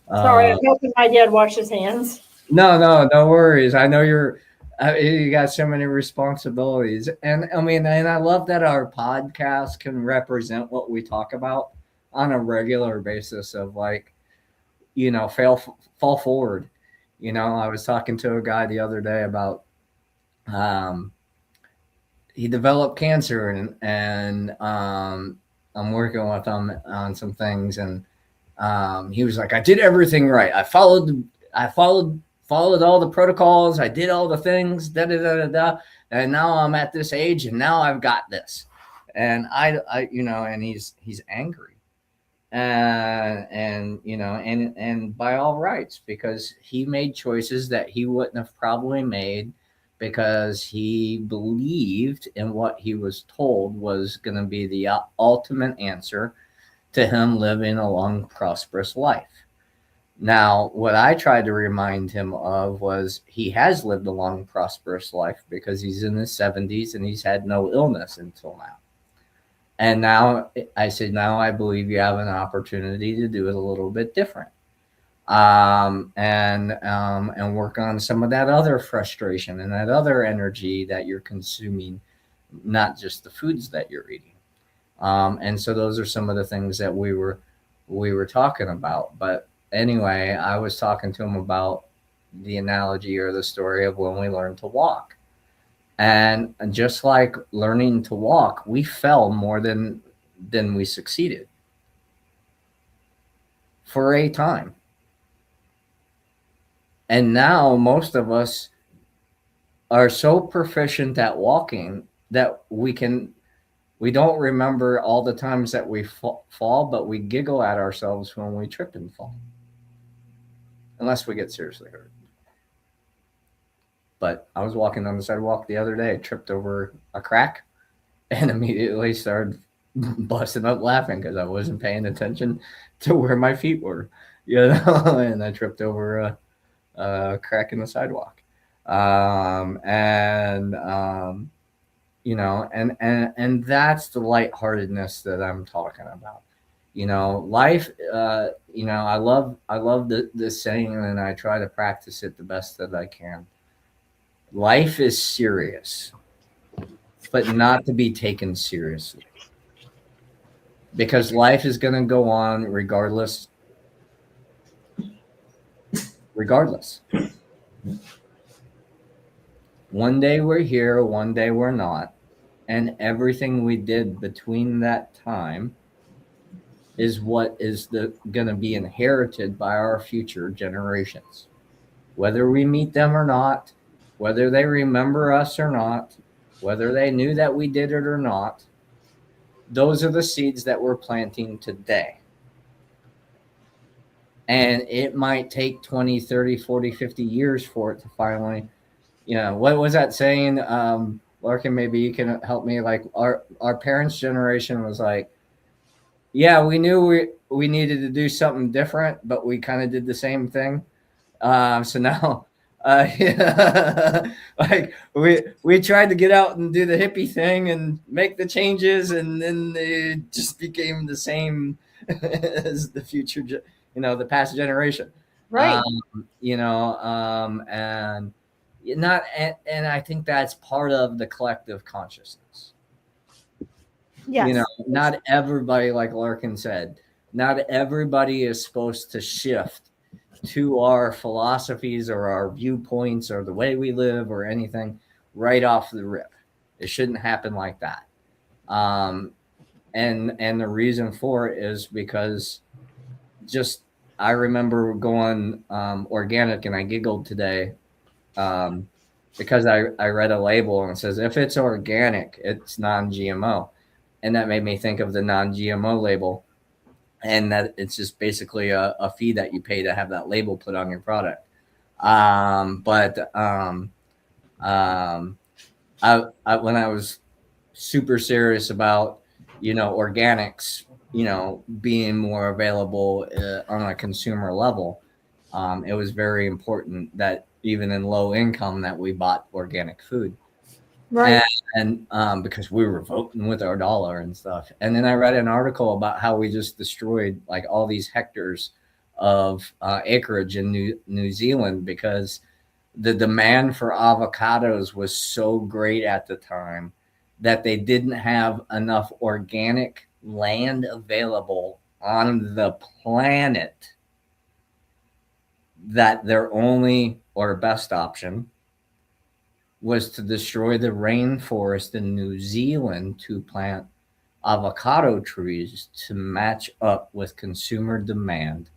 Sorry, I'm hoping my dad washed his hands. No worries. I know you got so many responsibilities, and I mean, and I love that our podcast can represent what we talk about on a regular basis. Of like, you know, fall forward. You know, I was talking to a guy the other day about, he developed cancer, and I'm working with him on some things, and he was like, I did everything right. I followed all the protocols. I did all the things, da da da da da. And now I'm at this age, and now I've got this. And I you know, and he's angry, and you know, and by all rights, because he made choices that he wouldn't have probably made, because he believed in what he was told was going to be the ultimate answer to him living a long, prosperous life. Now, what I tried to remind him of was he has lived a long, prosperous life because he's in his 70s and he's had no illness until now. And now I said, now I believe you have an opportunity to do it a little bit different. And work on some of that other frustration and that other energy that you're consuming, not just the foods that you're eating. And so those are some of the things that we were talking about. But anyway, I was talking to him about the analogy or the story of when we learned to walk. And just like learning to walk, we fell more than we succeeded for a time. And now most of us are so proficient at walking that we don't remember all the times that we fall, but we giggle at ourselves when we trip and fall. Unless we get seriously hurt. But I was walking on the sidewalk the other day, tripped over a crack, and immediately started busting up laughing because I wasn't paying attention to where my feet were, you know, and I tripped over a crack in the sidewalk. You know, and that's the lightheartedness that I'm talking about. You know, life, you know, I love this saying, and I try to practice it the best that I can. Life is serious, but not to be taken seriously. Because life is going to go on regardless. One day we're here, one day we're not. And everything we did between that time is what is going to be inherited by our future generations. Whether we meet them or not, whether they remember us or not, whether they knew that we did it or not, those are the seeds that we're planting today. And it might take 20, 30, 40, 50 years for it to finally, what was that saying? Larkin, maybe you can help me. Like our parents' generation was like, yeah, we knew we needed to do something different, but we kind of did the same thing. So now, yeah, like we tried to get out and do the hippie thing and make the changes, and then it just became the same as the future, the past generation. Right. And not, and I think that's part of the collective consciousness. Yes. Not everybody, like Larkin said, not everybody is supposed to shift to our philosophies or our viewpoints or the way we live or anything right off the rip. It shouldn't happen like that. And the reason for it is because I remember going organic, and I giggled today because I read a label and it says, if it's organic, it's non-GMO. And that made me think of the non-GMO label, and that it's just basically a fee that you pay to have that label put on your product. When I was super serious about, organics, being more available on a consumer level, it was very important that even in low income that we bought organic food. Right. And because we were voting with our dollar and stuff. And then I read an article about how we just destroyed like all these hectares of acreage in New Zealand because the demand for avocados was so great at the time that they didn't have enough organic land available on the planet, that their only or best option was to destroy the rainforest in New Zealand to plant avocado trees to match up with consumer demand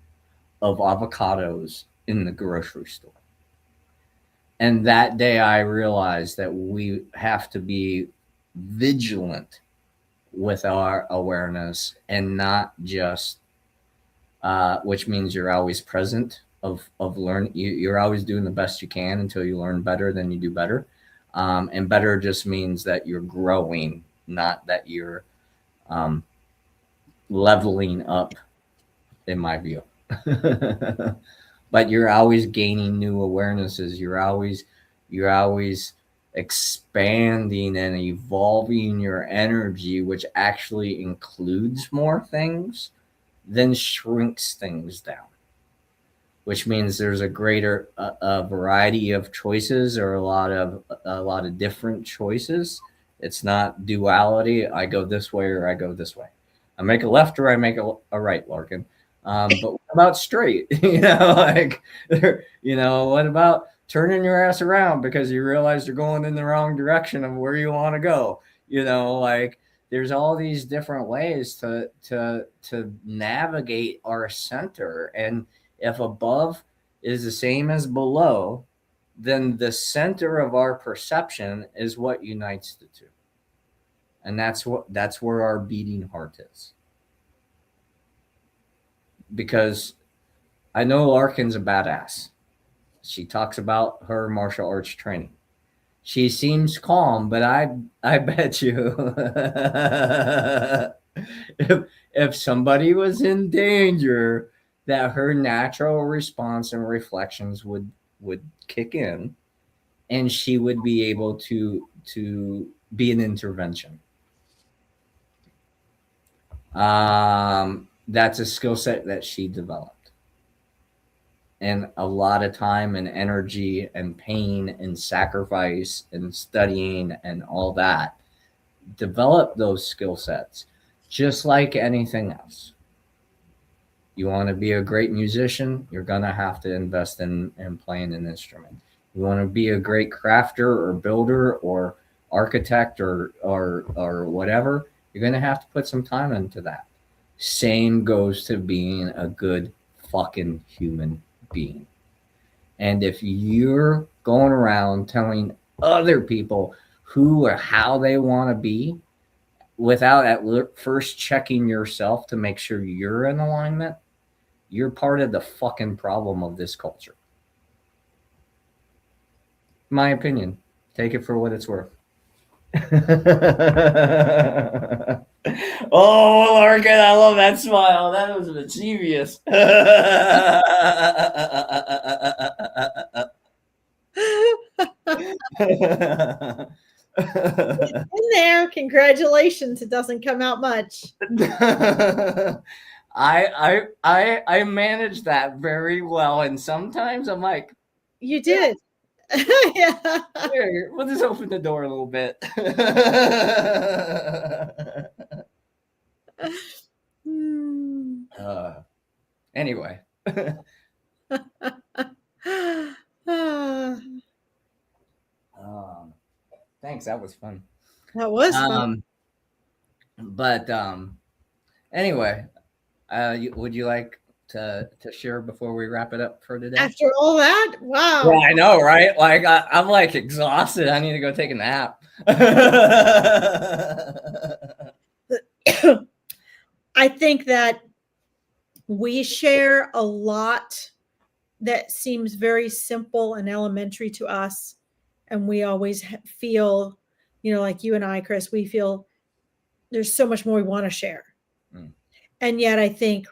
of avocados in the grocery store. And that day I realized that we have to be vigilant with our awareness and not just, which means you're always present of learn. You're always doing the best you can until you learn better, then you do better. And better just means that you're growing, not that you're leveling up, in my view. But you're always gaining new awarenesses. You're always expanding and evolving your energy, which actually includes more things than shrinks things down. Which means there's a greater a variety of choices, or a lot of different choices. It's not duality. I go this way or I go this way. I make a left or I make a right, Larkin. But what about straight? What about turning your ass around because you realize you're going in the wrong direction of where you want to go? There's all these different ways to navigate our center. And if above is the same as below, then the center of our perception is what unites the two. And that's where our beating heart is. Because I know Larkin's a badass. She talks about her martial arts training. She seems calm, but I bet you if somebody was in danger, that her natural response and reflections would kick in, and she would be able to be an intervention. That's a skill set that she developed, and a lot of time and energy and pain and sacrifice and studying and all that. Develop those skill sets, just like anything else. You want to be a great musician, you're going to have to invest in playing an instrument. You want to be a great crafter or builder or architect or whatever, you're going to have to put some time into that. Same goes to being a good fucking human being. And if you're going around telling other people who or how they want to be without first checking yourself to make sure you're in alignment, you're part of the fucking problem of this culture. My opinion. Take it for what it's worth. Oh, Larkin, I love that smile. That was mischievous. In there, congratulations. It doesn't come out much. I managed that very well, and sometimes I'm like, you did. Yeah. Here, we'll just open the door a little bit. Anyway. Thanks. That was fun. That was fun. But anyway, would you like to share before we wrap it up for today? After all that, wow. Yeah, I know, right? Like I'm like exhausted. I need to go take a nap. I think that we share a lot that seems very simple and elementary to us. And we always feel, like you and I, Chris, we feel there's so much more we want to share. And yet I think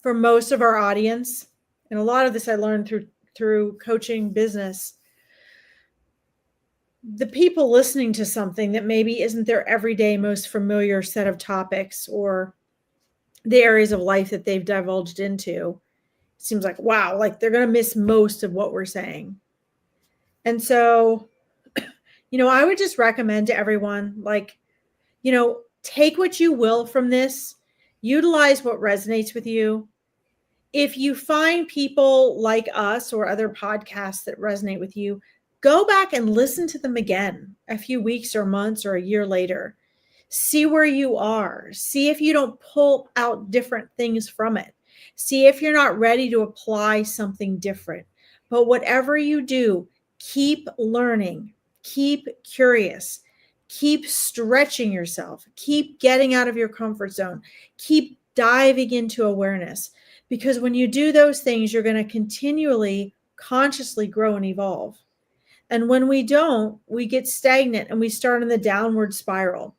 for most of our audience, and a lot of this I learned through coaching business, the people listening to something that maybe isn't their everyday most familiar set of topics or the areas of life that they've divulged into, it seems like, wow, like they're going to miss most of what we're saying. And so, I would just recommend to everyone, take what you will from this, utilize what resonates with you. If you find people like us or other podcasts that resonate with you, go back and listen to them again a few weeks or months or a year later. See where you are. See if you don't pull out different things from it. See if you're not ready to apply something different. But whatever you do, keep learning, keep curious, keep stretching yourself, keep getting out of your comfort zone, keep diving into awareness. Because when you do those things, you're going to continually, consciously grow and evolve. And when we don't, we get stagnant and we start in the downward spiral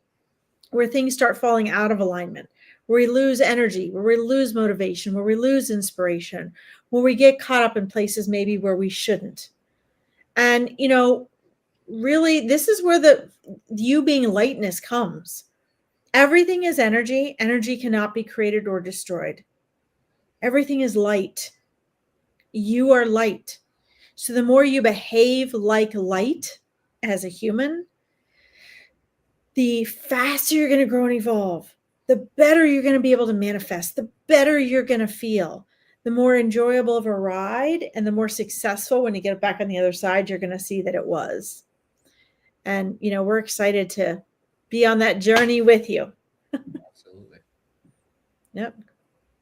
where things start falling out of alignment, where we lose energy, where we lose motivation, where we lose inspiration, where we get caught up in places maybe where we shouldn't. And, really, this is where the you being lightness comes. Everything is energy. Energy cannot be created or destroyed. Everything is light. You are light. So the more you behave like light as a human, the faster you're going to grow and evolve, the better you're going to be able to manifest, the better you're going to feel, the more enjoyable of a ride, and the more successful when you get back on the other side, you're going to see that it was. And, we're excited to be on that journey with you. Absolutely. Yep.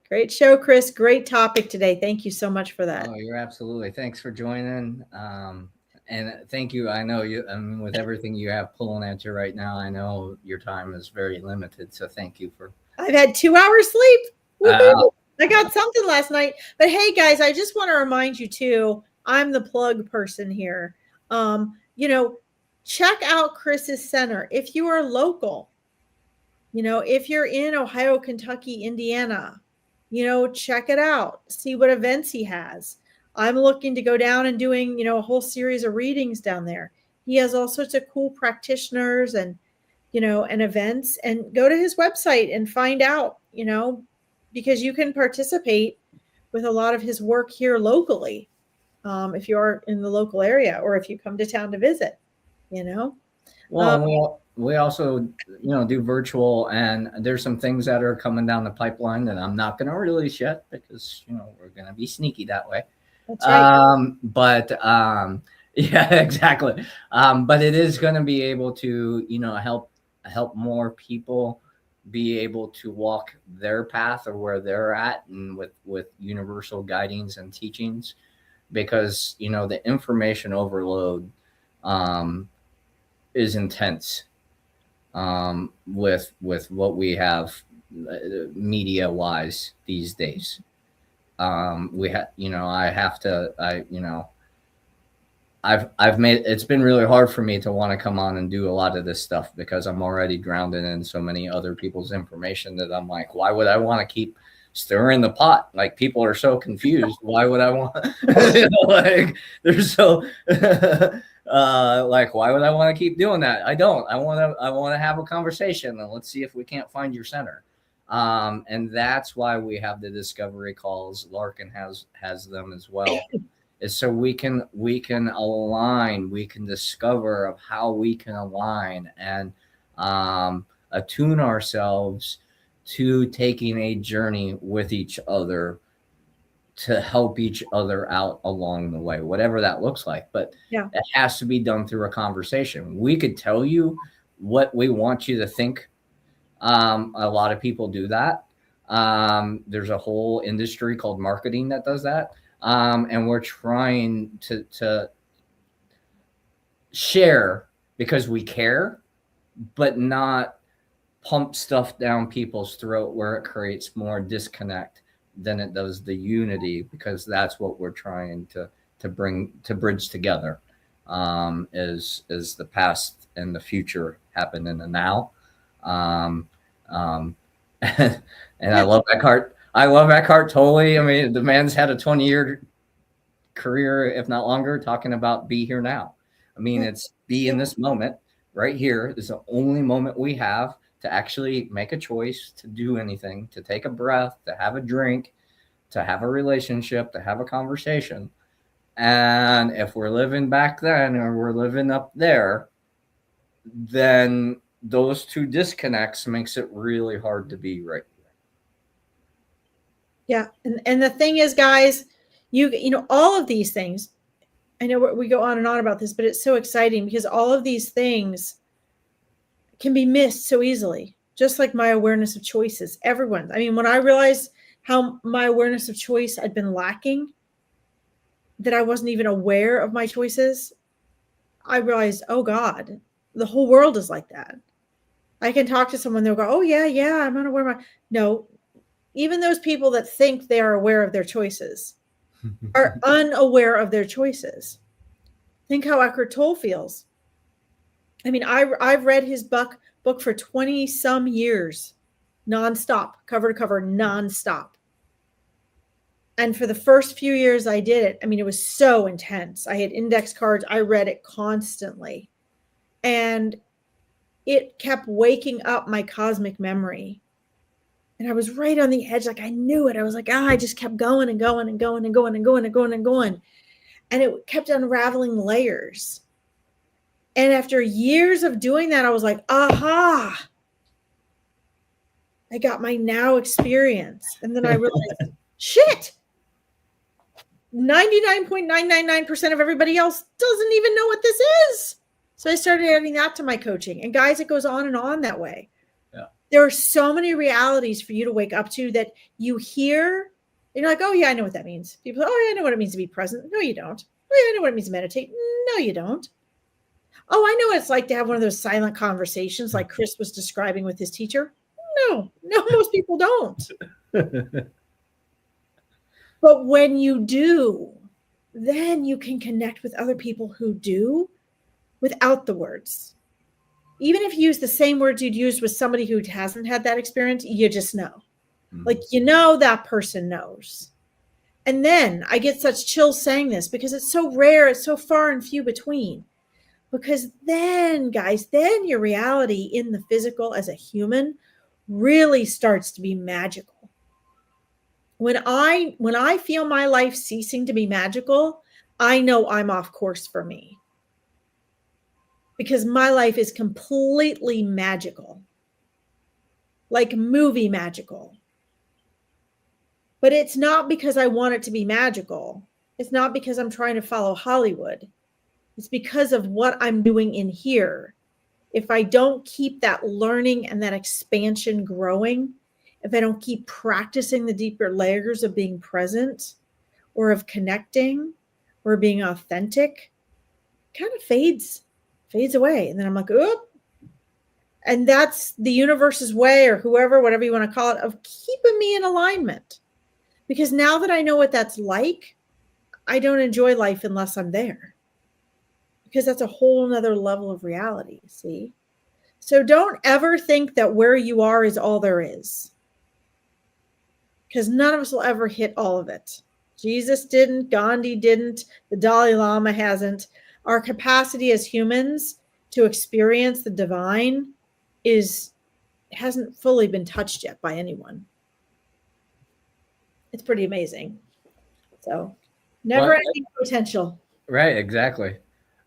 Great show, Chris. Great topic today. Thank you so much for that. Oh, you're absolutely. Thanks for joining. And thank you. I know you, with everything you have pulling at you right now, I know your time is very limited. So thank you for. I've had 2 hours sleep. I got something last night. But hey, guys, I just want to remind you too, I'm the plug person here. Check out Chris's center. If you are local, if you're in Ohio, Kentucky, Indiana, check it out. See what events he has. I'm looking to go down and doing, a whole series of readings down there. He has all sorts of cool practitioners and, and events, and go to his website and find out, because you can participate with a lot of his work here locally. If you are in the local area or if you come to town to visit, Well, we also, do virtual, and there's some things that are coming down the pipeline that I'm not going to release yet because, we're going to be sneaky that way. That's right. But Yeah, exactly. But it is going to be able to, help more people be able to walk their path or where they're at, and with universal guidings and teachings, because the information overload um, is intense, with what we have media wise these days. We have, I have to, I've made it's been really hard for me to want to come on and do a lot of this stuff because I'm already grounded in so many other people's information that I'm like, why would I want to keep stirring the pot? Like, people are so confused. Why would I want like, they're so like, why would I want to keep doing that? I don't. I want to have a conversation, and let's see if we can't find your center. And that's why we have the discovery calls. Larkin has them as well, is so we can align, we can discover of how we can align and attune ourselves to taking a journey with each other to help each other out along the way, whatever that looks like. But Yeah. it has to be done through a conversation. We could tell you what we want you to think. A lot of people do that. There's a whole industry called marketing that does that. And we're trying to share because we care, but not pump stuff down people's throat where it creates more disconnect than it does the unity, because that's what we're trying to bridge together. Is the past and the future happen in the now. And I love that card. I love Eckhart totally. I mean, the man's had a 20-year career, if not longer, talking about be here now. I mean, it's be in this moment right here. This is the only moment we have to actually make a choice, to do anything, to take a breath, to have a drink, to have a relationship, to have a conversation. And if we're living back then or we're living up there, then those two disconnects makes it really hard to be right. Yeah. And the thing is, guys, you know, all of these things, I know we go on and on about this, but it's so exciting because all of these things can be missed so easily. Just like my awareness of choices, everyone's. I mean, when I realized how my awareness of choice had been lacking, that I wasn't even aware of my choices, I realized, oh God, the whole world is like that. I can talk to someone, they'll go, oh yeah, I'm unaware of my, no, even those people that think they are aware of their choices are unaware of their choices. Think how Eckhart Tolle feels. I mean, I've read his book for 20 some years, nonstop, cover to cover, nonstop. And for the first few years I did it, I mean, it was so intense. I had index cards. I read it constantly. And it kept waking up my cosmic memory. And I was right on the edge. Like I knew it. I was like, I just kept going and going and going and going and going and going and going. And it kept unraveling layers. And after years of doing that, I was like, aha, I got my now experience. And then I realized, shit, 99.999% of everybody else doesn't even know what this is. So I started adding that to my coaching. And guys, it goes on and on that way. Yeah. There are so many realities for you to wake up to that you hear. And you're like, oh, yeah, I know what that means. People, oh, yeah, I know what it means to be present. No, you don't. Oh, yeah, I know what it means to meditate. No, you don't. Oh, I know what it's like to have one of those silent conversations like Chris was describing with his teacher. No, most people don't. But when you do, then you can connect with other people who do without the words. Even if you use the same words you'd use with somebody who hasn't had that experience, you just know. Like, you know, that person knows. And then I get such chills saying this because it's so rare. It's so far and few between. Because then, guys, then your reality in the physical as a human really starts to be magical. When I feel my life ceasing to be magical, I know I'm off course for me. Because my life is completely magical. Like movie magical. But it's not because I want it to be magical. It's not because I'm trying to follow Hollywood. It's because of what I'm doing in here. If I don't keep that learning and that expansion growing, if I don't keep practicing the deeper layers of being present or of connecting or being authentic, kind of fades away. And then I'm like, oop. And that's the universe's way, or whoever, whatever you want to call it, of keeping me in alignment. Because now that I know what that's like, I don't enjoy life unless I'm there. Because that's a whole nother level of reality, see? So don't ever think that where you are is all there is. Because none of us will ever hit all of it. Jesus didn't, Gandhi didn't, the Dalai Lama hasn't. Our capacity as humans to experience the divine hasn't fully been touched yet by anyone. It's pretty amazing. So never ending potential. Right, exactly.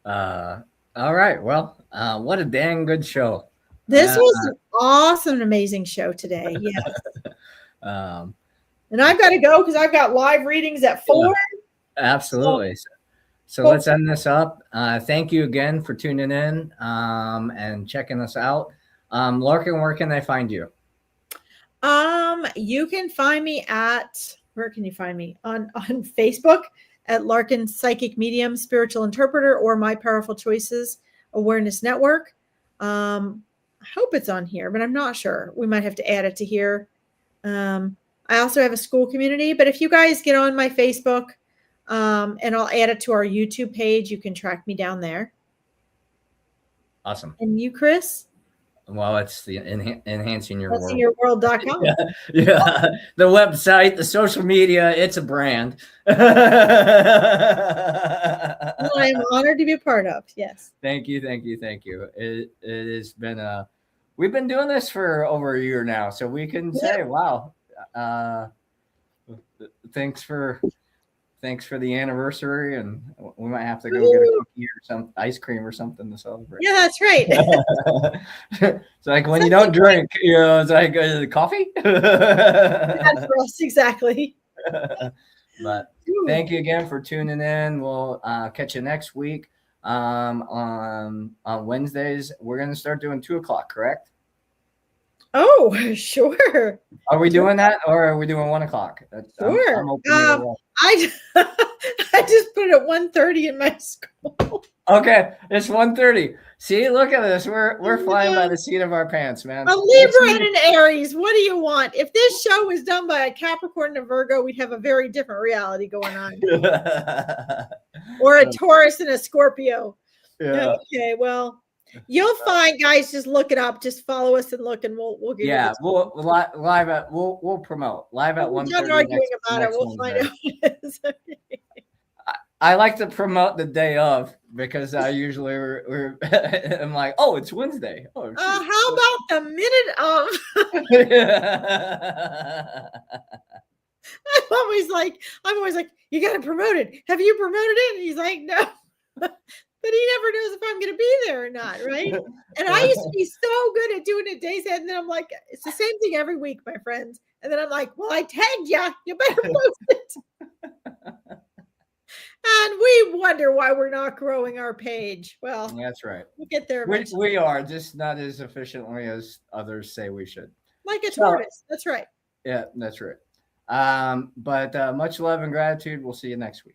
All right. Well, what a dang good show. This was an awesome and amazing show today. Yes. And I've got to go because I've got live readings at 4. Absolutely. So let's end this up. Thank you again for tuning in and checking us out. Larkin, where can they find you? You can find me where can you find me? On Facebook at Larkin Psychic Medium, Spiritual Interpreter, or My Powerful Choices Awareness Network. I hope it's on here, but I'm not sure. We might have to add it to here. I also have a school community, but if you guys get on my Facebook, and I'll add it to our YouTube page, you can track me down there. Awesome. And you, Chris? Well, it's the enhancing your world. EnhancingYourWorld.com. Yeah. The website, the social media, it's a brand. Well, I'm honored to be a part of. Yes. Thank you. It has been we've been doing this for over a year now, so we can say, wow. Thanks for the anniversary, and we might have to go get a cookie or some ice cream or something to celebrate. Yeah, that's right. It's like when you don't drink, it's like coffee. That's for us, exactly. But thank you again for tuning in. We'll catch you next week. On Wednesdays, we're going to start doing 2:00, correct? Oh, sure. Are we doing that, or are we doing 1:00? Sure. I'm open either way. I just put it at 1:30 in my school. Okay, it's 1:30. See, look at this. We're flying by the seat of our pants, man. A Libra and an Aries. What do you want? If this show was done by a Capricorn and a Virgo, we'd have a very different reality going on. Or a Taurus and a Scorpio. Yeah. Okay, well, you'll find, guys. Just look it up. Just follow us and look, and we'll give you. Yeah, we'll promote live at 1:30. We're not arguing about it. We'll find out. I like to promote the day of because I usually I'm like, oh, it's Wednesday. Oh, how about the minute of? I'm always like, you got to promote it. Have you promoted it? And he's like, no. But he never knows if I'm going to be there or not, right? And I used to be so good at doing it days ahead, and then I'm like, it's the same thing every week, my friends. And then I'm like, well, I tagged you. You better post it. And we wonder why we're not growing our page. Well, that's right. We'll get there. We are, just not as efficiently as others say we should. Like a tortoise. That's right. Yeah, that's right. But much love and gratitude. We'll see you next week.